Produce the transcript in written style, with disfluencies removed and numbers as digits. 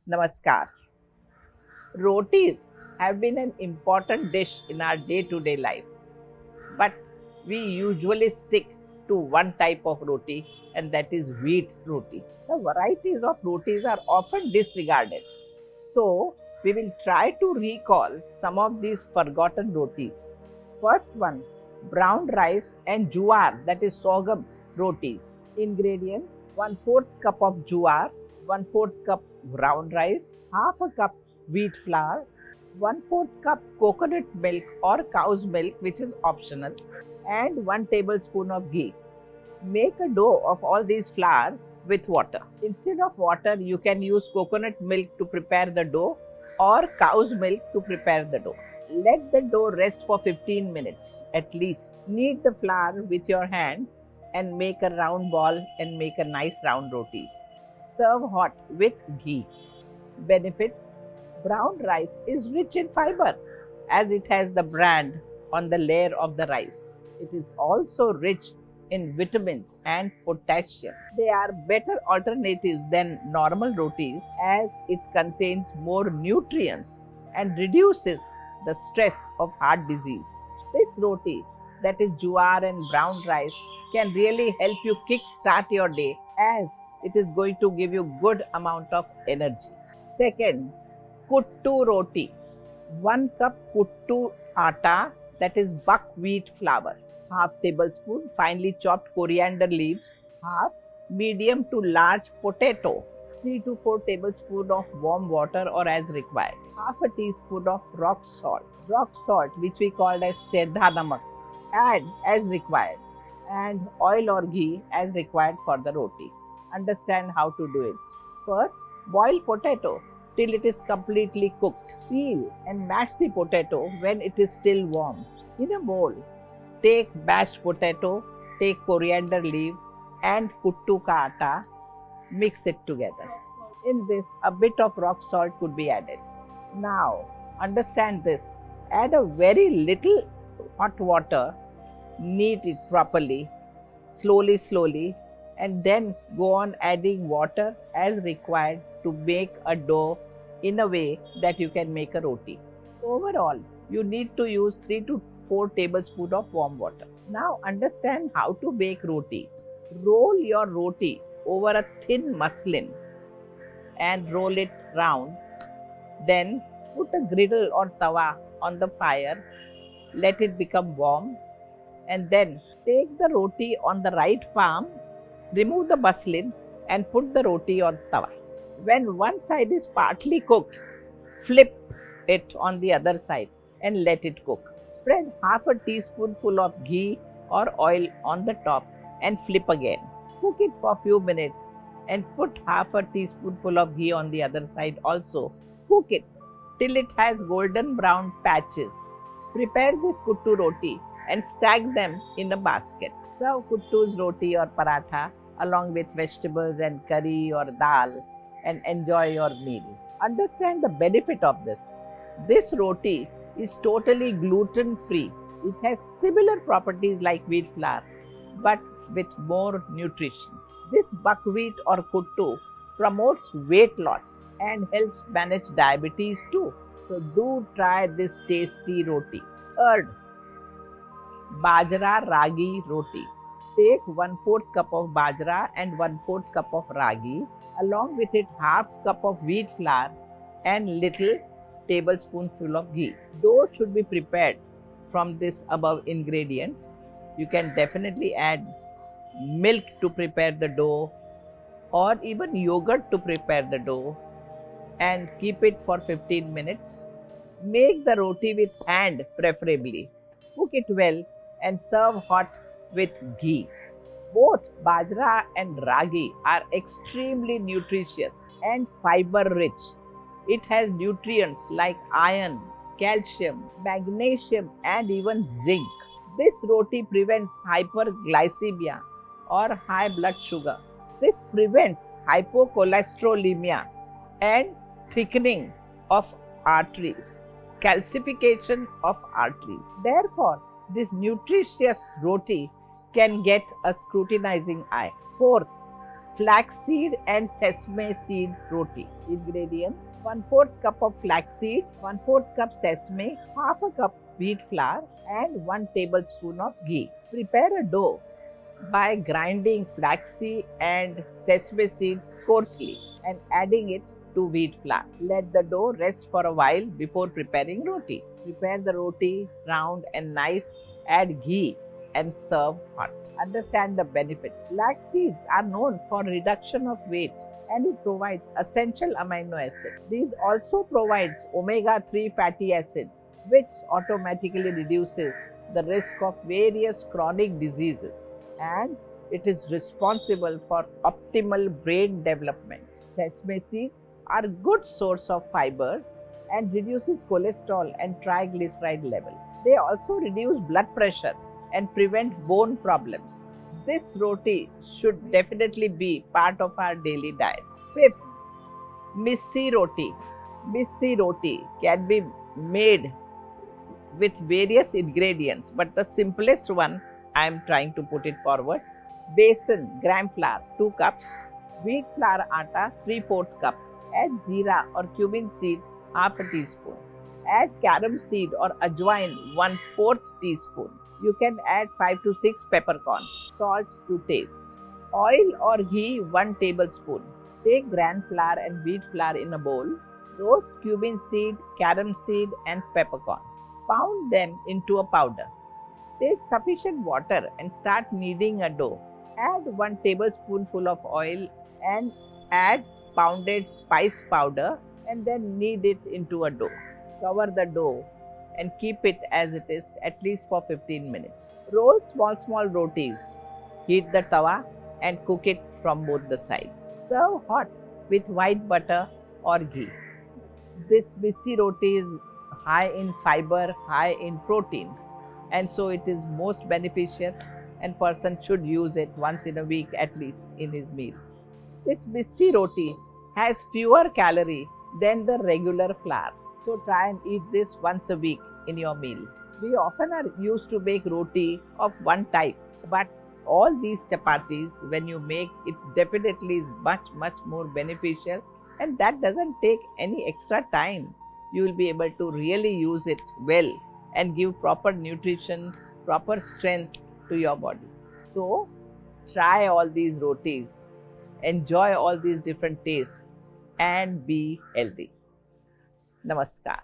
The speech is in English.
Namaskar. Rotis have been an important dish in our day-to-day life, but we usually stick to one type of roti, and that is wheat roti. The varieties of rotis are often disregarded. So, we will try to recall some of these forgotten rotis. First one, brown rice and jowar, that is sorghum rotis. Ingredients: 1/4 cup of jowar, 1/4 cup brown rice, half a cup wheat flour, 1/4 cup coconut milk or cow's milk, which is optional, and 1 tablespoon of ghee. Make a dough of all these flours with water. Instead of water, you can use coconut milk to prepare the dough or cow's milk to prepare the dough. Let the dough rest for 15 minutes at least. Knead the flour with your hand and make a round ball and make a nice round rotis. Serve hot with ghee. Benefits: brown rice is rich in fiber as it has the bran on the layer of the rice. It is also rich in vitamins and potassium. They are better alternatives than normal rotis as it contains more nutrients and reduces the stress of heart disease. This roti, that is jowar and brown rice, can really help you kickstart your day as it is going to give you good amount of energy. Second, kuttu roti. 1 cup kuttu atta, that is buckwheat flour, half tablespoon finely chopped coriander leaves, half medium to large potato, 3 to 4 tablespoons of warm water or as required, half a teaspoon of rock salt which we call as sedha namak, add as required, and oil or ghee as required for the roti. Understand how to do it. First, boil potato till it is completely cooked. Peel and mash the potato when it is still warm. In a bowl, take mashed potato, take coriander leaf and kuttu ka atta, mix it together. In this, a bit of rock salt could be added. Now, understand this. Add a very little hot water, knead it properly, slowly, and then go on adding water as required to make a dough in a way that you can make a roti. Overall, you need to use 3 to 4 tablespoons of warm water. Now understand how to bake roti. Roll your roti over a thin muslin and roll it round. Then put a griddle or tawa on the fire, let it become warm, and then take the roti on the right palm, remove the muslin and put the roti on tawa. When one side is partly cooked, flip it on the other side and let it cook. Spread half a teaspoonful of ghee or oil on the top and flip again. Cook it for a few minutes and put half a teaspoonful of ghee on the other side also. Cook it till it has golden brown patches. Prepare this kuttu roti and stack them in a basket. Serve kuttu's roti or paratha along with vegetables and curry or dal and enjoy your meal. Understand the benefit of this. This roti is totally gluten free. It has similar properties like wheat flour but with more nutrition. This buckwheat or kuttu promotes weight loss and helps manage diabetes too. So do try this tasty roti. Third, bajra ragi roti. Take 1/4 cup of bajra and 1/4 cup of ragi, along with it half cup of wheat flour and little tablespoonful of ghee. Dough should be prepared from this above ingredient. You can definitely add milk to prepare the dough or even yogurt to prepare the dough and keep it for 15 minutes. Make the roti with hand preferably. Cook it well and serve hot with ghee. Both bajra and ragi are extremely nutritious and fiber rich. It has nutrients like iron, calcium, magnesium and even zinc. This roti prevents hyperglycemia or high blood sugar. This prevents hypocholesterolemia and thickening of arteries, calcification of arteries. Therefore, this nutritious roti can get a scrutinizing eye. Fourth, flaxseed and sesame seed roti. Ingredients: 1/4 cup of flaxseed, 1/4 cup sesame, half a cup wheat flour, and 1 tablespoon of ghee. Prepare a dough by grinding flaxseed and sesame seed coarsely and adding it to wheat flour. Let the dough rest for a while before preparing roti. Prepare the roti round and nice, add ghee and serve hot. Understand the benefits. Flax seeds are known for reduction of weight and it provides essential amino acids. These also provides omega-3 fatty acids which automatically reduces the risk of various chronic diseases, and it is responsible for optimal brain development. Sesame seeds are a good source of fibers and reduces cholesterol and triglyceride level. They also reduce blood pressure and prevent bone problems. This roti should definitely be part of our daily diet. Fifth, missi roti. Missi roti can be made with various ingredients, but the simplest one I am trying to put it forward. Besan gram flour 2 cups, wheat flour atta 3/4 cup, add jeera or cumin seed half a teaspoon, add carom seed or ajwain 1/4 teaspoon. You can add 5 to 6 peppercorns, salt to taste. Oil or ghee 1 tablespoon. Take gram flour and wheat flour in a bowl. Roast cumin seed, carom seed and peppercorn. Pound them into a powder. Take sufficient water and start kneading a dough. Add 1 tablespoonful of oil and add pounded spice powder and then knead it into a dough. Cover the dough and keep it as it is at least for 15 minutes. Roll small rotis. Heat the tawa and cook it from both the sides. Serve hot with white butter or ghee. This missi roti is high in fiber, high in protein, and so it is most beneficial and person should use it once in a week at least in his meal. This missi roti has fewer calories than the regular flour, so try and eat this once a week in your meal. We often are used to make roti of one type, but all these chapatis, when you make it, definitely is much more beneficial, and that doesn't take any extra time. You will be able to really use it well and give proper nutrition, proper strength to your body. So try all these rotis, enjoy all these different tastes and be healthy. Namaskar.